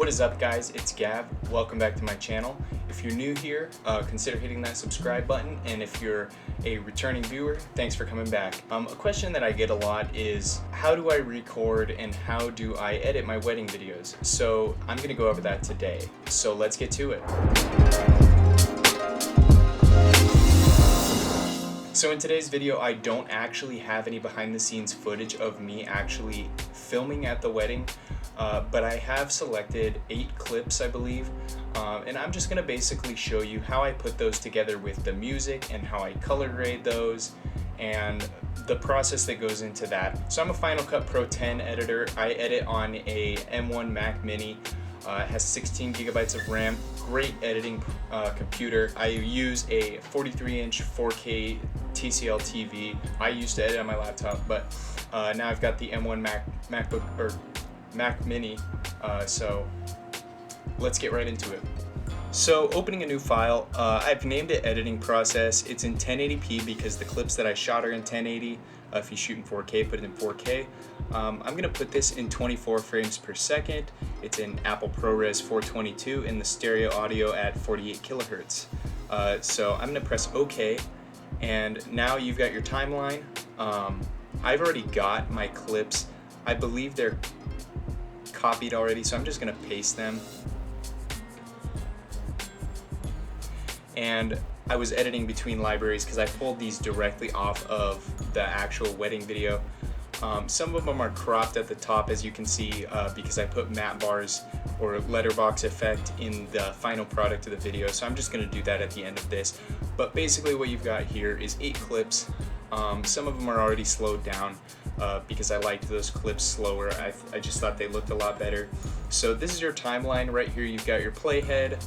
What is up, guys? It's Gab. Welcome back to my channel. If you're new here, consider hitting that subscribe button, and if you're a returning viewer, thanks for coming back. A question that I get a lot is, how do I record and how do I edit my wedding videos? So I'm gonna go over that today. So let's get to it. So in today's video, I don't actually have any behind the scenes footage of me actually filming at the wedding. But I have selected 8 clips, I believe, and I'm just going to basically show you how I put those together with the music and how I color grade those and the process that goes into that. So I'm a Final Cut Pro 10 editor. I edit on a M1 Mac Mini. It has 16 gigabytes of RAM, great editing computer. I use a 43-inch 4K TCL TV. I used to edit on my laptop, but now I've got the M1 Mac Mini, so let's get right into it. So opening a new file, I've named it editing process. It's in 1080p because the clips that I shot are in 1080. If you shoot in 4K, put it in 4K. I'm gonna put this in 24 frames per second. It's in Apple ProRes 422 in the stereo audio at 48 kilohertz. So I'm gonna press OK, and now you've got your timeline. I've already got my clips. I believe they're copied already, so I'm just gonna paste them. And I was editing between libraries because I pulled these directly off of the actual wedding video. Some of them are cropped at the top, as you can see, because I put matte bars or letterbox effect in the final product of the video, so I'm just gonna do that at the end of this. But basically what you've got here is 8 clips. Some of them are already slowed down because I liked those clips slower. I just thought they looked a lot better. So this is your timeline. Right here you've got your playhead.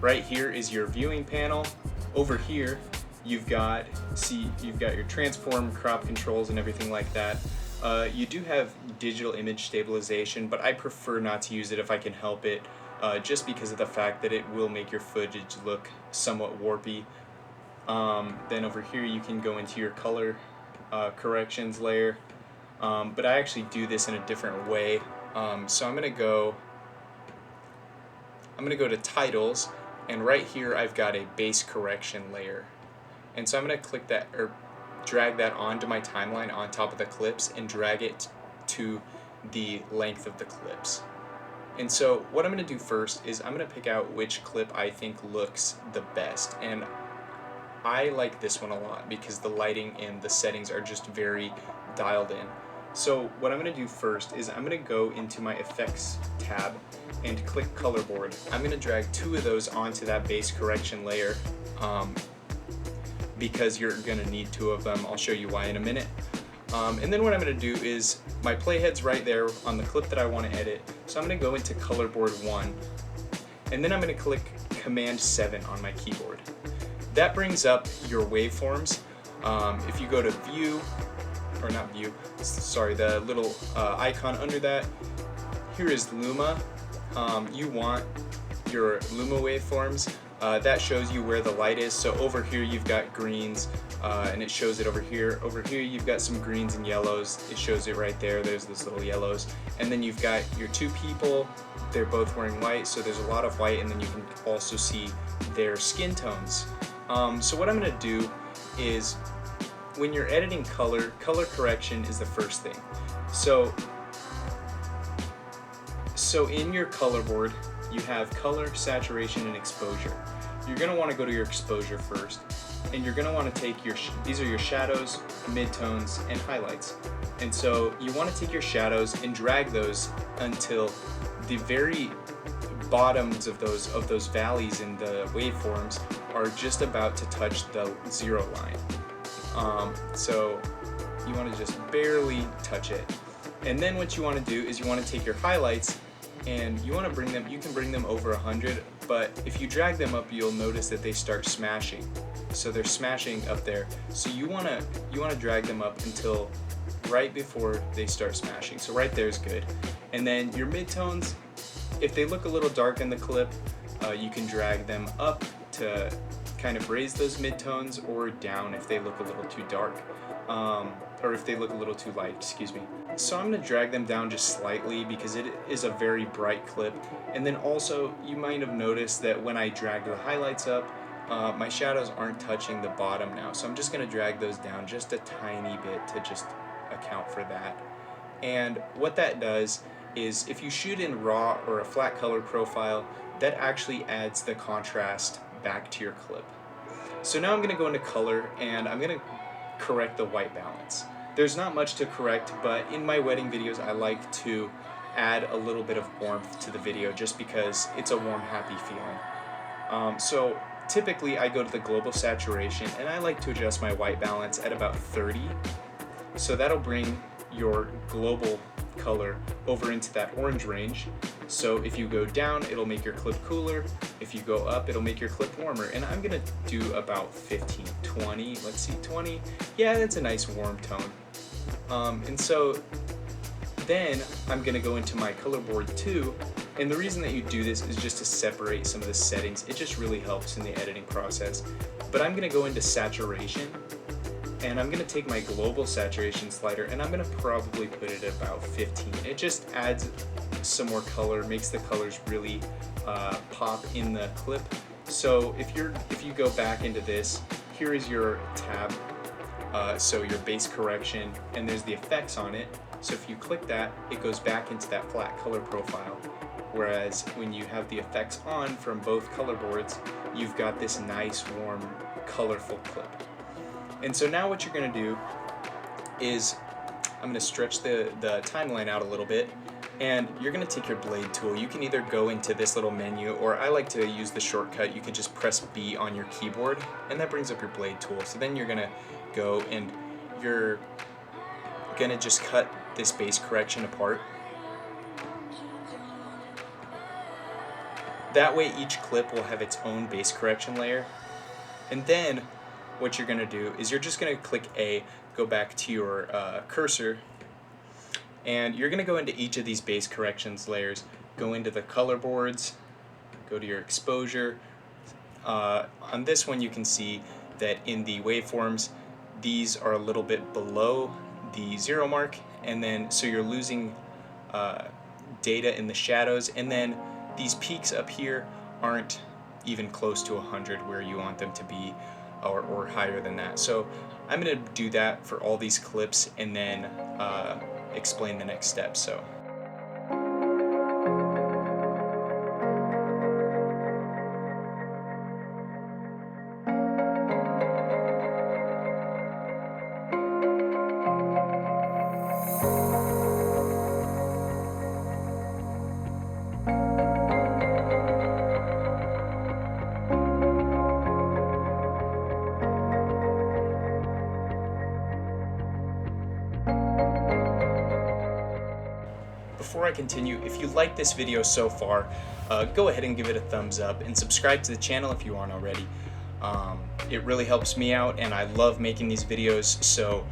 Right here is your viewing panel. Over here you've got your transform, crop controls, and everything like that. You do have digital image stabilization, but I prefer not to use it if I can help it, just because of the fact that it will make your footage look somewhat warpy. Then over here you can go into your color corrections layer, but I actually do this in a different way. So I'm gonna go to titles, and right here I've got a base correction layer, and so I'm gonna click that or drag that onto my timeline on top of the clips and drag it to the length of the clips. And so what I'm gonna do first is I'm gonna pick out which clip I think looks the best, and I like this one a lot because the lighting and the settings are just very dialed in. So what I'm going to do first is I'm going to go into my effects tab and click color board. I'm going to drag 2 of those onto that base correction layer because you're going to need 2 of them. I'll show you why in a minute. And then what I'm going to do is my playhead's right there on the clip that I want to edit. So I'm going to go into color board 1, and then I'm going to click Command 7 on my keyboard. That brings up your waveforms. If you go to view, or not view, sorry, the little icon under that, here is Luma. You want your Luma waveforms. That shows you where the light is. So over here you've got greens, and it shows it over here. Over here you've got some greens and yellows. It shows it right there. There's those little yellows. And then you've got your 2 people. They're both wearing white, so there's a lot of white, and then you can also see their skin tones. So what I'm going to do is, when you're editing color correction is the first thing. So in your color board, you have color, saturation, and exposure. You're going to want to go to your exposure first, and you're going to want to take these are your shadows, midtones, and highlights. And so you want to take your shadows and drag those until the very bottoms of those valleys in the waveforms are just about to touch the 0 line. So you want to just barely touch it. And then what you want to do is you want to take your highlights and you want to bring them, you can bring them over 100, but if you drag them up, you'll notice that they start smashing. So they're smashing up there. So you want to drag them up until right before they start smashing. So right there is good. And then your midtones, if they look a little dark in the clip, you can drag them up to kind of raise those midtones, or down if they look a little too dark. or if they look a little too light, excuse me. So I'm going to drag them down just slightly because it is a very bright clip. And then also, you might have noticed that when I drag the highlights up, my shadows aren't touching the bottom now. So I'm just going to drag those down just a tiny bit to just account for that. And what that does is if you shoot in RAW or a flat color profile, that actually adds the contrast back to your clip. So now I'm going to go into color and I'm going to correct the white balance. There's not much to correct, but in my wedding videos I like to add a little bit of warmth to the video just because it's a warm, happy feeling. So typically I go to the global saturation and I like to adjust my white balance at about 30. So that'll bring your global color over into that orange range. So if you go down, it'll make your clip cooler. If you go up, it'll make your clip warmer. And I'm gonna do about 15, 20, let's see, 20. Yeah, that's a nice warm tone. And so then I'm gonna go into my color board 2. And the reason that you do this is just to separate some of the settings. It just really helps in the editing process. But I'm gonna go into saturation. And I'm going to take my global saturation slider and I'm going to probably put it at about 15. It just adds some more color, makes the colors really pop in the clip. So if you go back into this, here is your tab, so your base correction, and there's the effects on it. So if you click that, it goes back into that flat color profile. Whereas when you have the effects on from both color boards, you've got this nice, warm, colorful clip. And so now what you're going to do is I'm going to stretch the timeline out a little bit, and you're going to take your blade tool. You can either go into this little menu, or I like to use the shortcut. You can just press B on your keyboard and that brings up your blade tool. So then you're going to go and you're going to just cut this base correction apart. That way each clip will have its own base correction layer. And then what you're going to do is you're just going to click A, go back to your cursor, and you're going to go into each of these base corrections layers, go into the color boards, go to your exposure. On this one you can see that in the waveforms, these are a little bit below the 0 mark, and then so you're losing data in the shadows, and then these peaks up here aren't even close to 100 where you want them to be, or higher than that. So I'm going to do that for all these clips and then explain the next step. So before I continue, if you like this video so far, go ahead and give it a thumbs up and subscribe to the channel if you aren't already. It really helps me out and I love making these videos, so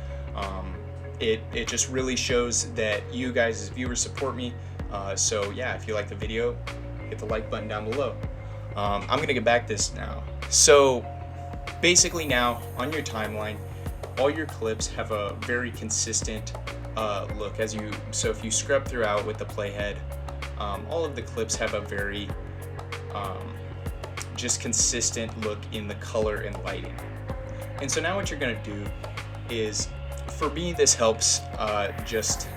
it just really shows that you guys as viewers support me. So yeah, if you like the video, hit the like button down below. I'm gonna get back this now. So basically now on your timeline, all your clips have a very consistent look. So if you scrub throughout with the playhead, all of the clips have a very just consistent look in the color and lighting. And so now what you're gonna do is, for me this helps just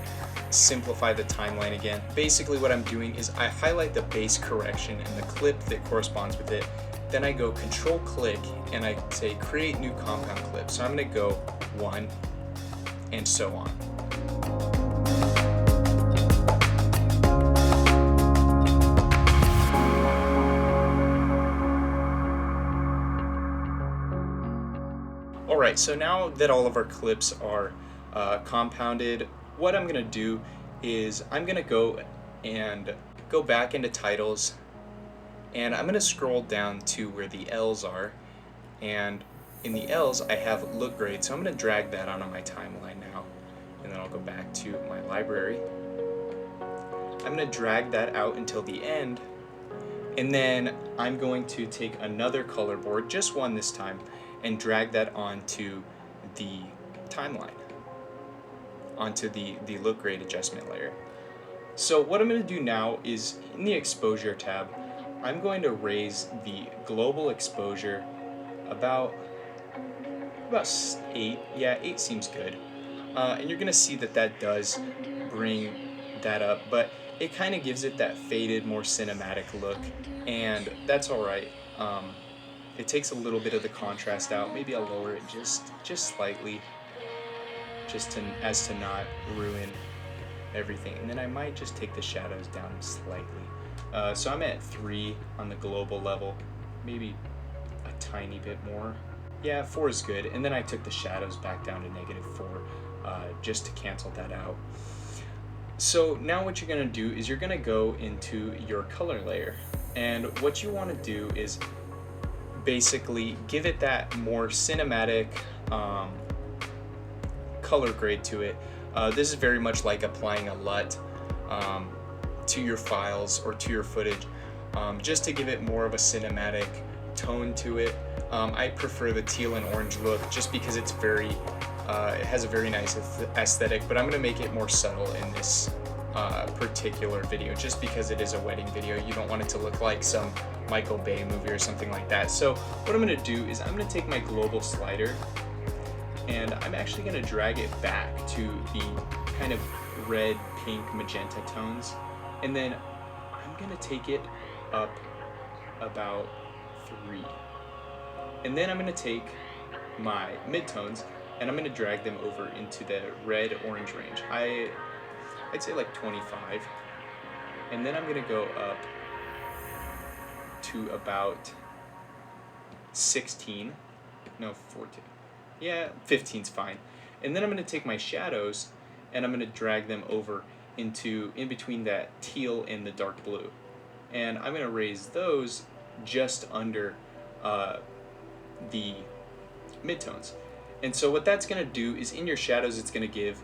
simplify the timeline again. Basically what I'm doing is I highlight the base correction and the clip that corresponds with it. Then I go control click and I say create new compound clip. So I'm gonna go 1 and so on. Alright, so now that all of our clips are compounded, what I'm going to do is I'm going to go back into titles, and I'm going to scroll down to where the L's are, and in the L's I have look grade, so I'm going to drag that onto my timeline now, and then I'll go back to my library. I'm going to drag that out until the end, and then I'm going to take another color board, just one this time, and drag that onto the timeline. onto the look grade adjustment layer. So what I'm going to do now is in the exposure tab, I'm going to raise the global exposure about 8. Yeah, 8 seems good. And you're going to see that that does bring that up, but it kind of gives it that faded, more cinematic look, and that's all right. It takes a little bit of the contrast out. Maybe I'll lower it just slightly, just to as to not ruin everything. And then I might just take the shadows down slightly. So I'm at 3 on the global level, maybe a tiny bit more. Yeah, 4 is good. And then I took the shadows back down to -4 just to cancel that out. So now what you're going to do is you're going to go into your color layer. And what you want to do is basically give it that more cinematic color grade to it. This is very much like applying a LUT to your files or to your footage, just to give it more of a cinematic tone to it. I prefer the teal and orange look just because it's very, it has a very nice aesthetic, but I'm going to make it more subtle in this particular video just because it is a wedding video. You don't want it to look like some Michael Bay movie or something like that. So what I'm going to do is I'm going to take my global slider and I'm actually going to drag it back to the kind of red, pink, magenta tones, and then I'm going to take it up about 3. And then I'm going to take my midtones and I'm going to drag them over into the red-orange range. I'd say like 25. And then I'm going to go up to about 16. No, 14. Yeah, 15's fine. And then I'm going to take my shadows and I'm going to drag them over into in between that teal and the dark blue. And I'm going to raise those just under the midtones. And so what that's going to do is in your shadows it's going to give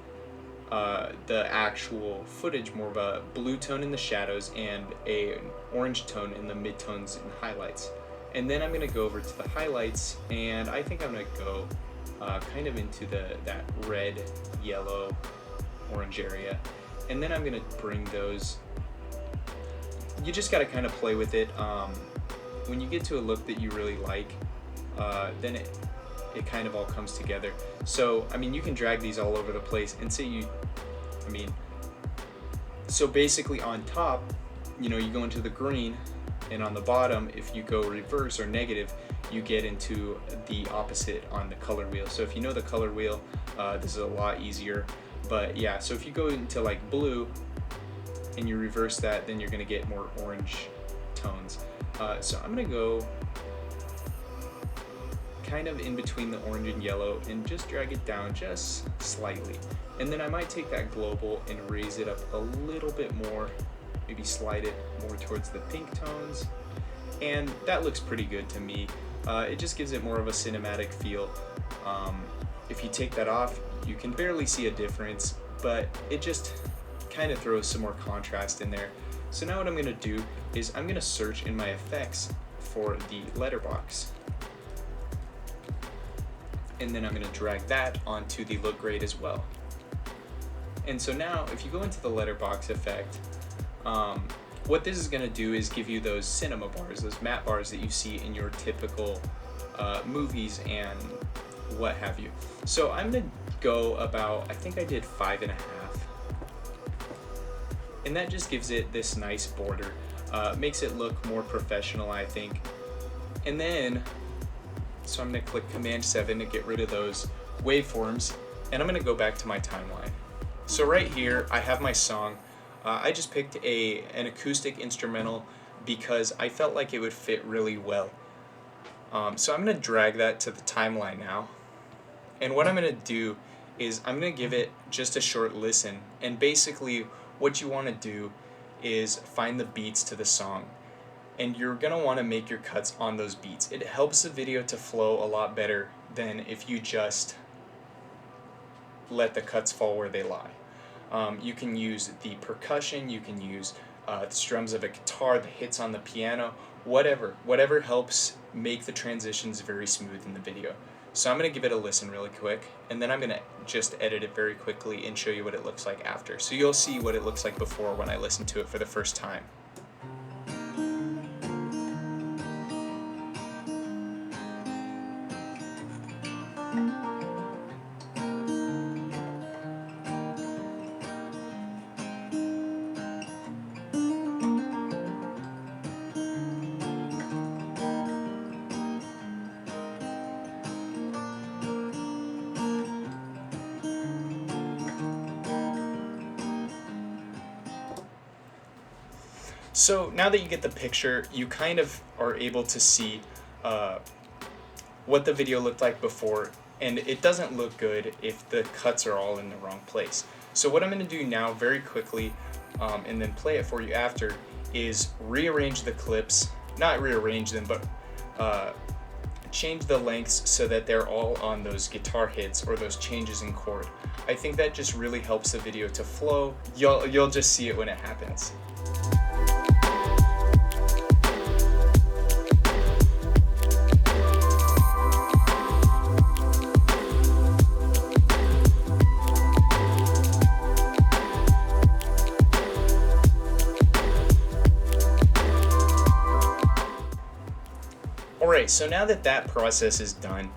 the actual footage more of a blue tone in the shadows and an orange tone in the midtones and highlights. And then I'm going to go over to the highlights, and I think I'm going to go kind of into that red, yellow, orange area. And then I'm going to bring those, you just got to kind of play with it. When you get to a look that you really like, then it kind of all comes together. So, I mean, you can drag these all over the place and say so basically on top, you go into the green, and on the bottom, if you go reverse or negative, you get into the opposite on the color wheel. So if you know the color wheel, this is a lot easier. But yeah, so if you go into like blue and you reverse that, then you're gonna get more orange tones. So I'm gonna go kind of in between the orange and yellow and just drag it down just slightly. And then I might take that global and raise it up a little bit more, maybe slide it more towards the pink tones. And that looks pretty good to me. It just gives it more of a cinematic feel. If you take that off, you can barely see a difference, but it just kind of throws some more contrast in there. So now what I'm gonna do is I'm gonna search in my effects for the letterbox. And then I'm going to drag that onto the look grade as well. And so now if you go into the letterbox effect, what this is going to do is give you those cinema bars, those matte bars that you see in your typical movies and what have you. So I'm going to go about, I think I did 5.5. And that just gives it this nice border, makes it look more professional, I think. And then so I'm going to click Command 7 to get rid of those waveforms, and I'm going to go back to my timeline. So right here, I have my song. I just picked an acoustic instrumental because I felt like it would fit really well. So I'm going to drag that to the timeline now. And what I'm going to do is I'm going to give it just a short listen. And basically what you want to do is find the beats to the song. And you're going to want to make your cuts on those beats. It helps the video to flow a lot better than if you just let the cuts fall where they lie. You can use the percussion, you can use the strums of a guitar, the hits on the piano, whatever helps make the transitions very smooth in the video. So I'm going to give it a listen really quick, and then I'm going to just edit it very quickly and show you what it looks like after. So you'll see what it looks like before when I listen to it for the first time. So now that you get the picture, you kind of are able to see what the video looked like before, and it doesn't look good if the cuts are all in the wrong place. So what I'm going to do now very quickly, and then play it for you after, is rearrange the clips, not rearrange them, but change the lengths so that they're all on those guitar hits or those changes in chord. I think that just really helps the video to flow. You'll just see it when it happens. Alright, so now that that process is done,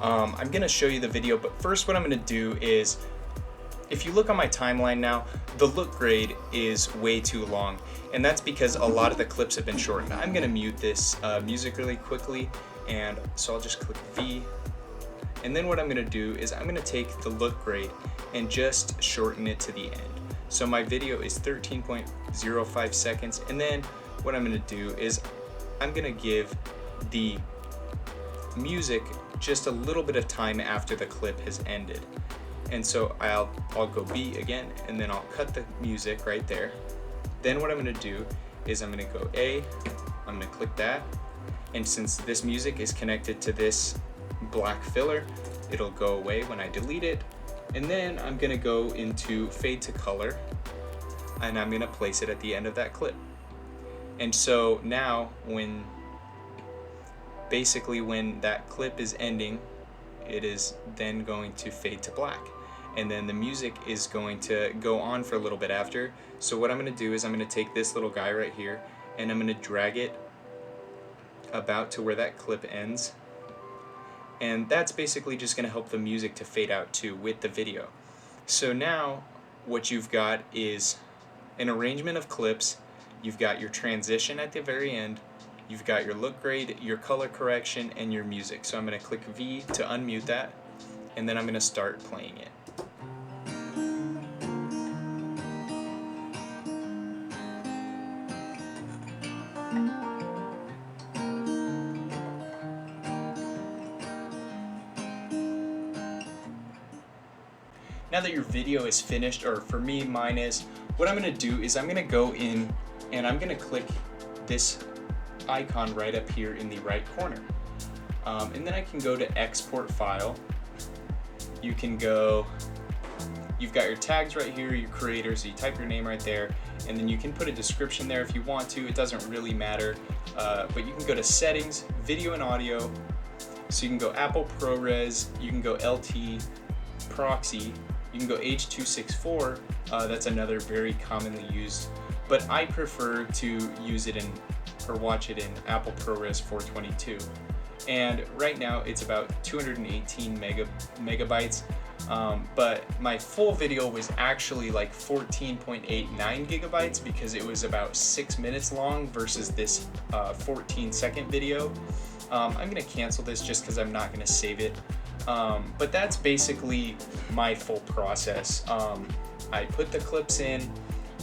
I'm going to show you the video, but first what I'm going to do is, if you look on my timeline now, the look grade is way too long, and that's because a lot of the clips have been shortened. I'm going to mute this music really quickly, and so I'll just click V, and then what I'm going to do is I'm going to take the look grade and just shorten it to the end. So my video is 13.05 seconds, and then what I'm going to do is I'm going to give the music just a little bit of time after the clip has ended. And so I'll go B again, and then I'll cut the music right there. Then what I'm going to do is I'm going to go A, I'm going to click that, and since this music is connected to this black filler, it'll go away when I delete it. And then I'm going to go into fade to color, and I'm going to place it at the end of that clip. And so now when that clip is ending, it is then going to fade to black, and then the music is going to go on for a little bit after. So what I'm going to do is I'm going to take this little guy right here, and I'm going to drag it about to where that clip ends, and that's basically just going to help the music to fade out too with the video. So now what you've got is an arrangement of clips. You've got your transition at the very end, you've got your look grade, your color correction, and your music. So I'm going to click V to unmute that, and then I'm going to start playing it. Now that your video is finished, or for me, mine is, what I'm going to do is I'm going to go in and I'm going to click this icon right up here in the right corner. And then I can go to export file. You can go, you've got your tags right here, your creator, so you type your name right there, and then you can put a description there if you want to. It doesn't really matter, but you can go to settings, video and audio, so you can go Apple ProRes, you can go LT, proxy, you can go H.264, that's another very commonly used, but I prefer to use it in, or watch it in Apple ProRes 422. And right now it's about 218 megabytes, but my full video was actually like 14.89 gigabytes because it was about 6 minutes long versus this 14-second video. I'm gonna cancel this just because I'm not gonna save it. But that's basically my full process. I put the clips in,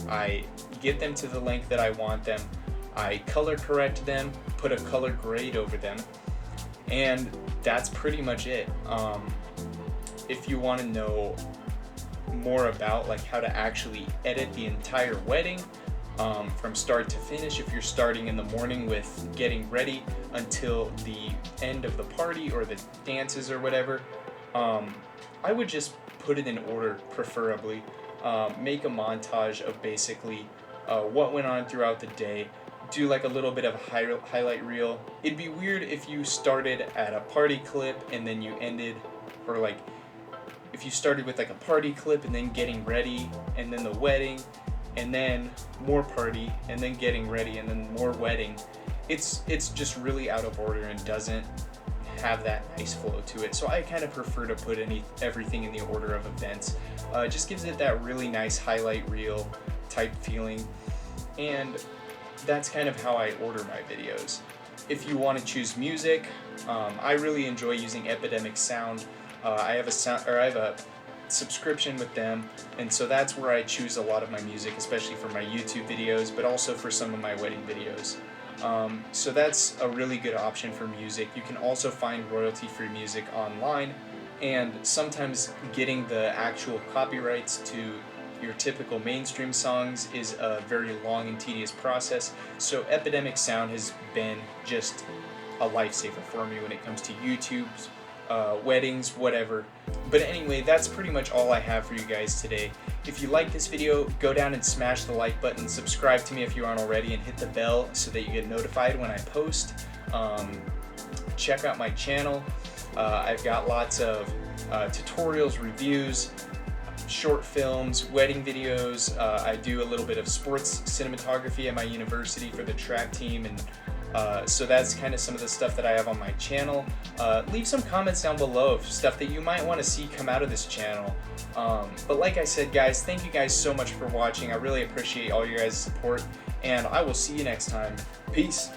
I get them to the length that I want them, I color correct them, put a color grade over them, and that's pretty much it. If you want to know more about like how to actually edit the entire wedding from start to finish, if you're starting in the morning with getting ready until the end of the party or the dances or whatever, I would just put it in order, preferably. Make a montage of basically what went on throughout the day, do like a little bit of a highlight reel. It'd be weird if you started at a party clip and then you ended, or like if you started with like a party clip and then getting ready and then the wedding and then more party and then getting ready and then more wedding. It's just really out of order and doesn't have that nice flow to it. So I kind of prefer to put everything in the order of events. It just gives it that really nice highlight reel type feeling, and that's kind of how I order my videos. If you want to choose music, I really enjoy using Epidemic Sound. I have a subscription with them, and so that's where I choose a lot of my music, especially for my YouTube videos, but also for some of my wedding videos. So that's a really good option for music. You can also find royalty-free music online, and sometimes getting the actual copyrights to your typical mainstream songs is a very long and tedious process. So Epidemic Sound has been just a lifesaver for me when it comes to YouTube's weddings, whatever. But anyway, that's pretty much all I have for you guys today. If you like this video, go down and smash the like button, subscribe to me if you aren't already, and hit the bell so that you get notified when I post. Check out my channel. I've got lots of tutorials, reviews, short films, wedding videos. I do a little bit of sports cinematography at my university for the track team, and so that's kind of some of the stuff that I have on my channel. Leave some comments down below of stuff that you might want to see come out of this channel. But like I said, guys, thank you guys so much for watching. I really appreciate all your guys' support, and I will see you next time. Peace.